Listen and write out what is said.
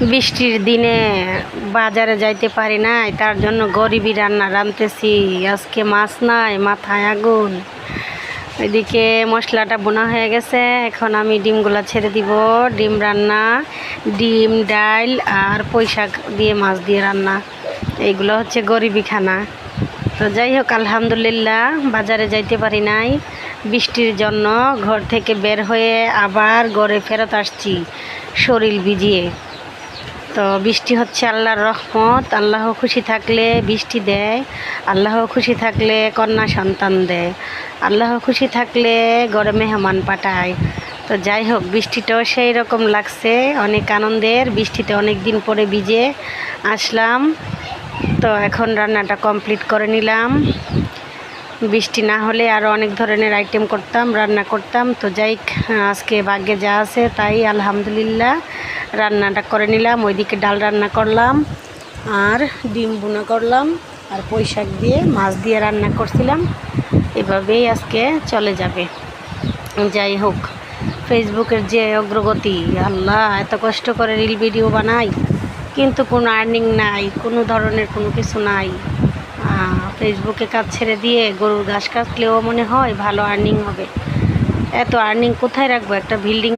বৃষ্টির দিনে বাজারে যাইতে পারি নাই, তার জন্য গরিবই রান্না রাঁধতেছি। আজকে মাছ নাই, মাথায় আগুন। এদিকে মশলাটা বোনা হয়ে গেছে, এখন আমি ডিমগুলা ছেড়ে দিব। ডিম রান্না, ডিম, ডাল আর পুঁই শাক দিয়ে মাছ দিয়ে রান্না, এইগুলো হচ্ছে গরিবি খানা। তো যাই হোক, আলহামদুলিল্লাহ বাজারে যাইতে পারি নাই বৃষ্টির জন্য। ঘর থেকে বের হয়ে আবার ঘরে ফেরত আসছি শরীর ভিজিয়ে। তো বৃষ্টি হচ্ছে আল্লাহর রহমত। আল্লাহ খুশি থাকলে বৃষ্টি দেয়, আল্লাহ খুশি থাকলে কন্যা সন্তান দেয়, আল্লাহ খুশি থাকলে ঘরে মেহমান পাঠায়। তো যাই হোক, বৃষ্টিটাও সেই রকম লাগছে, অনেক আনন্দের। বৃষ্টিতে অনেক দিন পরে ভিজে আসলাম। তো এখন রান্নাটা কমপ্লিট করে নিলাম। বৃষ্টি না হলে আরও অনেক ধরনের আইটেম করতাম, রান্না করতাম। তো যাই, আজকে ভাগ্যে যা আছে তাই আলহামদুলিল্লাহ রান্নাটা করে নিলাম। ওইদিকে ডাল রান্না করলাম আর ডিম ভুনা করলাম আর পুঁই শাক দিয়ে মাছ দিয়ে রান্না করছিলাম। এভাবেই আজকে চলে যাবে। যাই হোক, ফেসবুকের যে অগ্রগতি, আল্লাহ, এত কষ্ট করে রিল ভিডিও বানাই কিন্তু কোনো আর্নিং নাই, কোনো ধরনের কোনো কিছু নাই। ফেসবুকে কাজ ছেড়ে দিয়ে গরুর ঘাস কাটলেও মনে হয় ভালো আর্নিং হবে। এত আর্নিং কোথায় রাখবো? একটা বিল্ডিং